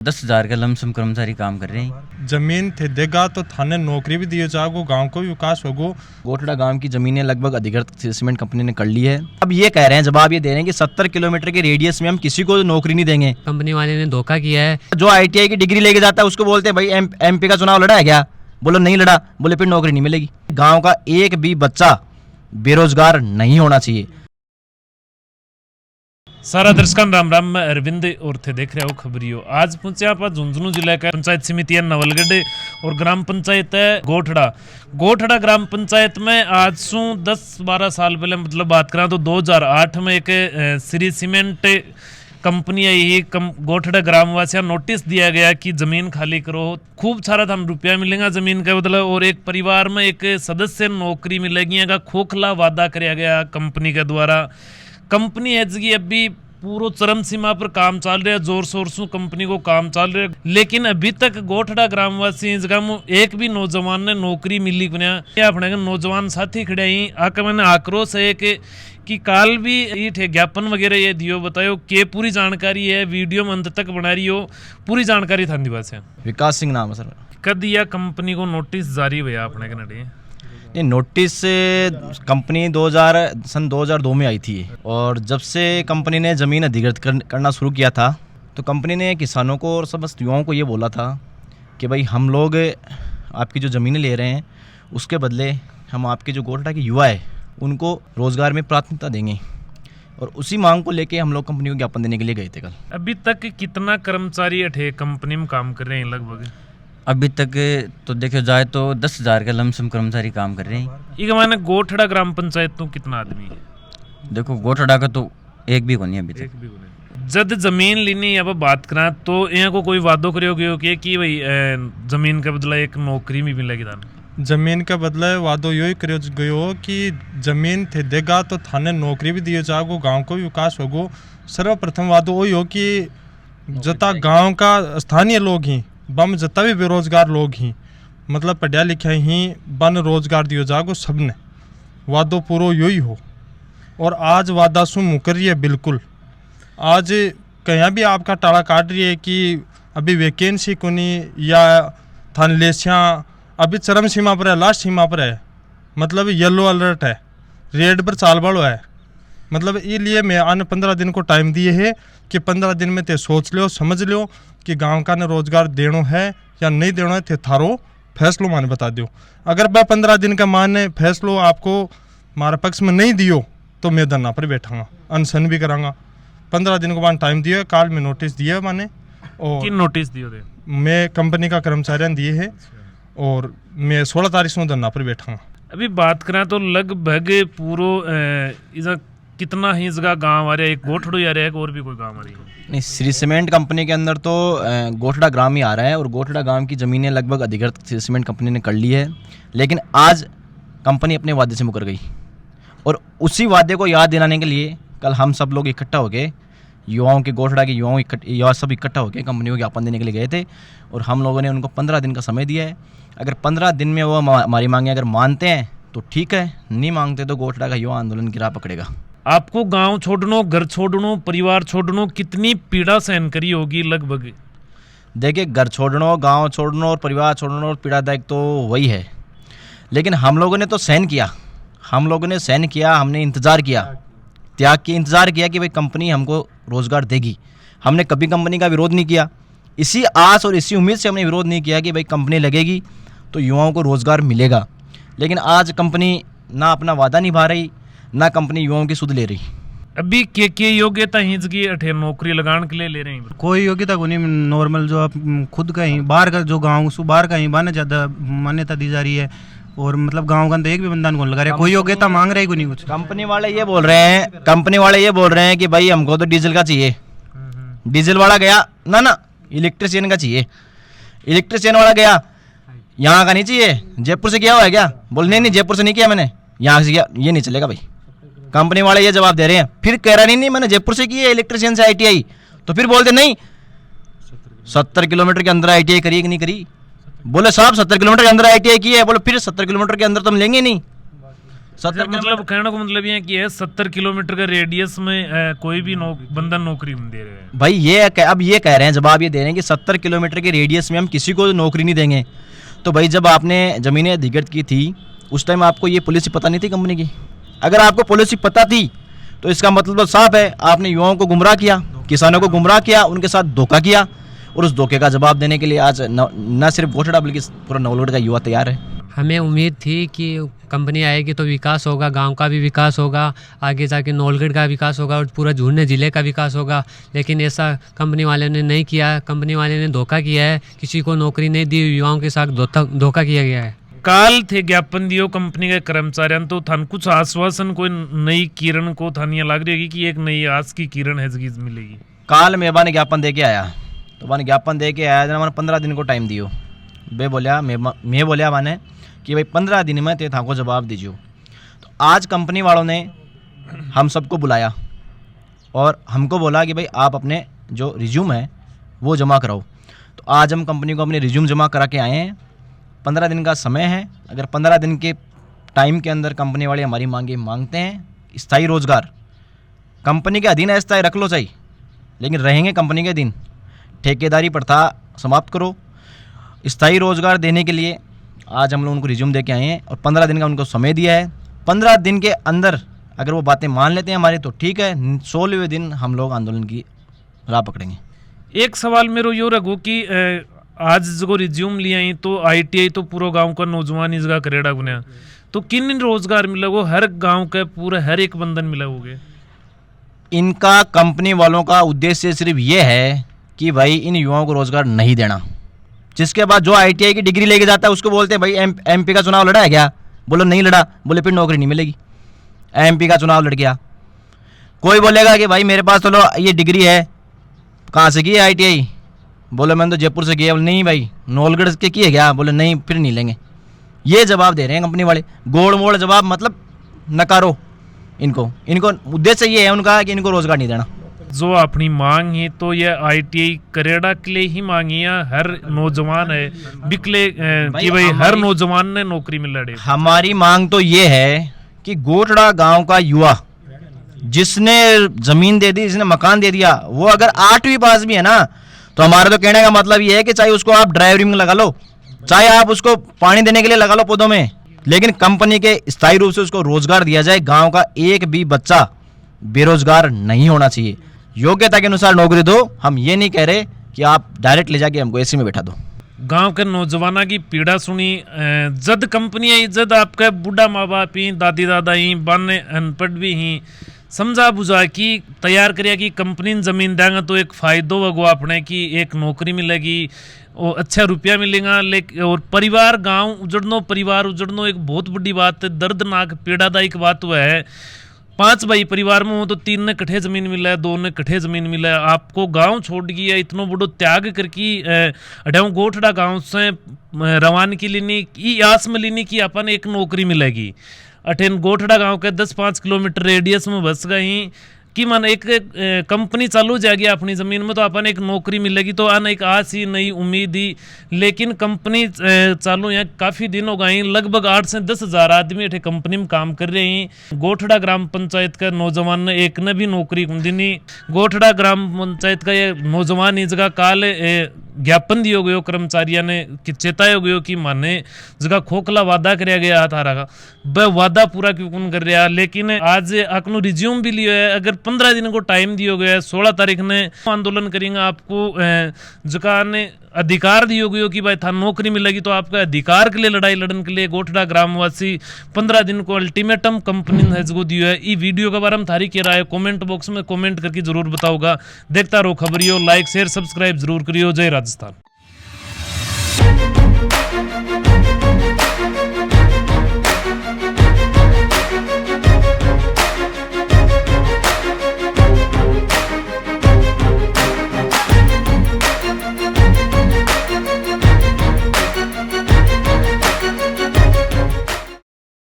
10,000 का लमसम कर्मचारी काम कर रहे हैं। जमीन थे देगा तो थाने नौकरी भी दिए जाओ, गांव को भी विकास होगो। गोठड़ा गांव की जमीनें लगभग अधिकृत सीमेंट कंपनी ने कर ली है। अब ये कह रहे हैं, जवाब ये दे रहे हैं कि 70 किलोमीटर के रेडियस में हम किसी को नौकरी नहीं देंगे। कंपनी वाले ने धोखा किया है। जो ITI की डिग्री लेके जाता है उसको बोलते हैं भाई MP का चुनाव लड़ा है क्या? बोलो नहीं लड़ा, बोले फिर नौकरी नहीं मिलेगी। गाँव का एक भी बच्चा बेरोजगार नहीं होना चाहिए। सारा दर्शकों राम राम। मैं अरविंद और थे देख रहे हो खबरियो। आज पहुंचे आप झुंझुनू जिले का पंचायत समिति है नवलगढ़ और ग्राम पंचायत है गोठड़ा ग्राम पंचायत में आज से 10-12 साल पहले मतलब बात करा तो 2008 में एक श्री सीमेंट कंपनी आई ही गोठड़ा ग्रामवासियों नोटिस दिया गया कि जमीन खाली करो, खूब सारा था रुपया मिलेगा जमीन का बदला और एक परिवार में एक सदस्य नौकरी मिलेगी का खोखला वादा कराया गया कंपनी के द्वारा। कंपनी है जी अभी पूरा चरम सीमा पर काम चल रहा है, जोर शोर से कंपनी को काम चल रहा है, लेकिन अभी तक गोठड़ा ग्रामवासी जगह में एक भी नौजवान ने नौकरी मिली बना। अपने नौजवान साथी खड़े ही आकर मैंने आक्रोश है कि काल भी ये ज्ञापन वगैरह ये दियो बतायो के पूरी जानकारी है, वीडियो में अंत तक बना रही हो, पूरी जानकारी था दिवस है। विकास सिंह नाम है सर। कद यह कंपनी को नोटिस जारी हुआ अपने कनाडे? ये नोटिस कंपनी सन 2002 में आई थी और जब से कंपनी ने ज़मीन अधिकृत करना शुरू किया था तो कंपनी ने किसानों को और समस्त युवाओं को ये बोला था कि भाई हम लोग आपकी जो ज़मीनें ले रहे हैं उसके बदले हम आपके जो गोठड़ा के युवा है उनको रोज़गार में प्राथमिकता देंगे, और उसी मांग को लेके हम लोग कंपनी को ज्ञापन देने के लिए गए थे कल। अभी तक कितना कर्मचारी अठे कंपनी में काम कर रहे हैं लगभग? अभी तक तो देखो जाए तो 10,000 का लमसम कर्मचारी काम कर रहे हैं। ये माने गोठड़ा ग्राम पंचायत तो कितना आदमी है? देखो गोठड़ा का तो एक भी नहीं अभी तक। एक भी नहीं। जब जमीन लेनी अब बात करा तो यहाँ को कोई वादो करोगे कि भाई जमीन के बदला एक नौकरी भी मिलेगी? जमीन के बदले वादो यो ही करो गयो कि जमीन थे देगा तो थाने नौकरी भी दिए जाओ, गांव को भी विकास होगो। सर्वप्रथम वादो वही हो कि जता गांव का स्थानीय लोग ही बम जता भी बेरोजगार लोग ही मतलब पढ़ा लिखा ही बन रोजगार दियो जागो सबने, वादो पूरो यही हो। और आज वादा सु मुकर रही है बिल्कुल। आज कहीं भी आपका टाड़ा काट रही है कि अभी वैकेंसी को नहीं या थान लेसियाँ अभी चरम सीमा पर है, लास्ट सीमा पर है, मतलब येलो अलर्ट है, रेड पर चाल बाड़ो है। मतलब इसलिए मैं आने 15 दिन को टाइम दिए है कि 15 दिन में ते सोच लो समझ लो कि गांव का ने रोजगार देनो है या नहीं देना है, थे थारो फैसलो माने बता दो। अगर मैं 15 दिन का माने फैसलो आपको हमारे पक्ष में नहीं दियो तो मैं धरना पर बैठाऊंगा, अनशन भी करांगा। 15 दिन को बाद टाइम दिया, काल में नोटिस दिया मैंने। और किन नोटिस दियो थे? मैं कंपनी का कर्मचारियों दिए है और मैं 16 तारीख को धरना पर बैठाऊंगा। अभी बात करें तो लगभग पूरो कितना ही जगह गांव आ रहा है? एक गोठड़ो आ रहा है और भी कोई गांव आ रही है? नहीं, श्री सीमेंट कंपनी के अंदर तो गोठड़ा ग्राम ही आ रहा है और गोठड़ा ग्राम की ज़मीनें लगभग अधिकृत सीमेंट कंपनी ने कर ली है। लेकिन आज कंपनी अपने वादे से मुकर गई और उसी वादे को याद दिलाने के लिए कल हम सब लोग इकट्ठा हो गए, युवाओं के गोठड़ा के युवा सब इकट्ठा होकर कंपनी को ज्ञापन देने के लिए गए थे और हम लोगों ने उनको 15 दिन का समय दिया है। अगर 15 दिन में वो हमारी मांगे अगर मानते हैं तो ठीक है, नहीं मांगते तो गोठड़ा का युवा आंदोलन की राह पकड़ेगा। आपको गांव छोड़नो, घर छोड़नो, परिवार छोड़नो कितनी पीड़ा सहन करी होगी लगभग? देखिए, घर छोड़नो, गांव छोड़नो और परिवार छोड़नो और पीड़ादायक तो वही है, लेकिन हम लोगों ने तो सहन किया, हमने इंतज़ार किया, त्याग की इंतज़ार किया कि भाई कंपनी हमको रोज़गार देगी। हमने कभी कंपनी का विरोध नहीं किया, इसी आस और इसी उम्मीद से हमने विरोध नहीं किया कि भाई कंपनी लगेगी तो युवाओं को रोज़गार मिलेगा। लेकिन आज कंपनी ना अपना वादा निभा रही, ना कंपनी युवाओं की सुध ले रही। अभी के योग्यता हिंज की अठे नौकरी लगाने के लिए ले रहे हैं? कोई योग्यता को नहीं, नॉर्मल जो आप खुद का ही बाहर का जो गांव सु बाहर का ही बाने ज़्यादा मान्यता दी जा रही है और मतलब गांव का अंदर एक भी बंदा को लगा रहा है, कोई योग्यता मांग रहा है को नहीं कुछ। कंपनी वाले ये बोल रहे हैं कि भाई हमको तो डीजल का चाहिए। डीजल वाला गया ना इलेक्ट्रिशियन का चाहिए। इलेक्ट्रिशियन वाला गया, यहाँ का नहीं चाहिए, जयपुर से किया हुआ है क्या? बोल नहीं जयपुर से नहीं किया मैंने, यहाँ से किया। ये नहीं चलेगा भाई, कंपनी वाले ये जवाब दे रहे हैं। फिर कह रहा नहीं मैंने जयपुर से की है इलेक्ट्रिशियन से ITI, तो फिर बोलते नहीं 70 किलोमीटर के अंदर ITI करी कि नहीं करी? बोले साहब 70 किलोमीटर के अंदर ITI की है। बोले फिर 70 किलोमीटर के अंदर तो हम लेंगे नहीं, 70 मतलब कहने को मतलब ये है कि 70 किलोमीटर के रेडियस में कोई भी बंदा नौकरी नहीं दे रहे हैं भाई। अब ये कह रहे हैं, जवाब ये दे रहे हैं कि 70 किलोमीटर के रेडियस में हम किसी को नौकरी नहीं देंगे। तो भाई जब आपने ज़मीनें अधिकृत की थी उस टाइम आपको ये पॉलिसी पता नहीं थी कंपनी की? अगर आपको पॉलिसी पता थी तो इसका मतलब साफ है आपने युवाओं को गुमराह किया, किसानों को गुमराह किया, उनके साथ धोखा किया, और उस धोखे का जवाब देने के लिए आज न सिर्फ गोठड़ा बल्कि पूरा नवलगढ़ का युवा तैयार है। हमें उम्मीद थी कि कंपनी आएगी तो विकास होगा, गांव का भी विकास होगा, आगे जाके नवलगढ़ का विकास होगा और पूरा झुंझुनू जिले का विकास होगा, लेकिन ऐसा कंपनी वाले ने नहीं किया। कंपनी वाले ने धोखा किया है, किसी को नौकरी नहीं दी, युवाओं के साथ धोखा किया गया है। काल थे ज्ञापन दियो कंपनी के कर्मचारियों तो थान कुछ आश्वासन कोई नई किरण को थानिया लग रही है कि एक नई आस की किरण है जगी मिलेगी? काल मेबा ने ज्ञापन दे के आया, तो मैंने ज्ञापन दे के आया, मैंने 15 दिन को टाइम दियो। मैं बोलिया मैंने कि भाई 15 दिन में ते था को जवाब दीजिए। तो आज कंपनी वालों ने हम सबको बुलाया और हमको बोला कि भाई आप अपने जो रिज्यूम है वो जमा कराओ। तो आज हम कंपनी को अपने रिज्यूम जमा करा के आए हैं। 15 दिन का समय है, अगर 15 दिन के टाइम के अंदर कंपनी वाले हमारी मांगे मांगते हैं स्थायी रोजगार, कंपनी के अधीन अस्थायी रख लो चाहिए, लेकिन रहेंगे कंपनी के अधीन, ठेकेदारी प्रथा समाप्त करो। स्थायी रोजगार देने के लिए आज हम लोग उनको रिज्यूम दे के आए हैं और 15 दिन का उनको समय दिया है। 15 दिन के अंदर अगर वो बातें मान लेते हैं हमारी तो ठीक है, 16वें दिन हम लोग आंदोलन की राह पकड़ेंगे। एक सवाल मेरो यो रखो कि आज जो रिज्यूम लिया ही तो ITI तो पूरा गांव का नौजवान इस जगह करेड़ा गुना, तो किन रोजगार मिला वो हर गांव का पूरा हर एक बंधन मिला होगे? इनका कंपनी वालों का उद्देश्य सिर्फ ये है कि भाई इन युवाओं को रोजगार नहीं देना। जिसके बाद जो ITI की डिग्री लेके जाता है उसको बोलते हैं भाई MP का चुनाव लड़ा है क्या? बोलो नहीं लड़ा, बोले फिर नौकरी नहीं मिलेगी। MP का चुनाव लड़ गया, कोई बोलेगा कि भाई मेरे पास चलो ये डिग्री है, कहाँ से की है ITI? बोले मैंने तो जयपुर से किया। बोले नहीं भाई नवलगढ़ के किए क्या? बोले नहीं, फिर नहीं लेंगे। ये जवाब दे रहे हैं कंपनी वाले, गोड़ मोड़ जवाब, मतलब नकारो इनको। उद्देश्य ये है उनका कि इनको रोजगार नहीं देना। जो अपनी मांग है तो ये ITI करेड़ा के लिए ही मांगी है, हर नौजवान है बिकले कि भाई हर नौजवान ने नौकरी मिल रही। हमारी मांग तो ये है कि गोठड़ा गांव का युवा जिसने जमीन दे दी, जिसने मकान दे दिया, वो अगर 8वीं पास भी है ना, तो हमारा तो कहने का मतलब ये है कि चाहे उसको आप ड्राइवरी में लगा लो, चाहे आप उसको पानी देने के लिए लगा लो पौधों में, लेकिन कंपनी के स्थायी रूप से उसको रोजगार दिया जाए। गांव का एक भी बच्चा बेरोजगार नहीं होना चाहिए। योग्यता के अनुसार नौकरी दो। हम ये नहीं कह रहे कि आप डायरेक्ट ले जाके हमको AC में बैठा दो। गांव के नौजवानों की पीड़ा सुनी, जद कंपनी आई, जद आपका बूढ़ा माँ बाप ही, दादी दादा ही, बाने अनपढ़ भी ही, समझा बुझा कि तैयार करिया कि कंपनी जमीन देंगे तो एक फायदो होगा अपने की एक नौकरी मिलेगी और अच्छा रुपया मिलेगा। लेकिन और परिवार गांव उजड़नो एक बहुत बड़ी बात है, दर्दनाक पीड़ादायक बात हुआ है। 5 भाई परिवार में हो तो 3 ने कट्ठे जमीन मिला है, 2 ने कट्ठे जमीन मिला है। आपको गांव छोड़ गया, इतना बड़ो त्याग करके अड्याऊ गोठड़ा गांव से रवान की लेनी की आस में लेनी कि अपन एक नौकरी मिलेगी। अठेन गोठड़ा गांव के 10-5 किलोमीटर रेडियस में बस गई कि मन एक कंपनी चालू जाएगी अपनी ज़मीन में तो अपन एक नौकरी मिलेगी, तो आन एक आस ही नई उम्मीद ही। लेकिन कंपनी चालू यहाँ काफ़ी दिन हो गए, लगभग 8 से 10 हज़ार आदमी अठे कंपनी में काम कर रहे हैं। गोठड़ा ग्राम पंचायत का नौजवान ने एक ने भी नौकरी नहीं। गोठड़ा ग्राम पंचायत का ये नौजवान इस जगह काल ज्ञापन दियो गयो कर्मचारियों ने कि चेतायो गयो कि माने जगह खोखला वादा कराया गया थारा का वह वादा पूरा क्यों कौन कर रहा। लेकिन आज आपको रिज्यूम भी लियो है, अगर 15 दिन को टाइम दियो गया है, 16 तारीख ने आंदोलन करेंगे, आपको जगह ने अधिकार दियो गयो कि भाई था नौकरी मिलेगी, तो आपका अधिकार के लिए लड़ाई लड़ने के लिए गोठड़ा ग्रामवासी 15 दिन को अल्टीमेटम कंपनी ने जो दियो है। ये वीडियो के बारे में थारी क्या राय है कमेंट बॉक्स में कमेंट करके जरूर बताओगा। देखता रहो खबरियो, लाइक शेयर सब्सक्राइब जरूर करियो। जय राजस्थान।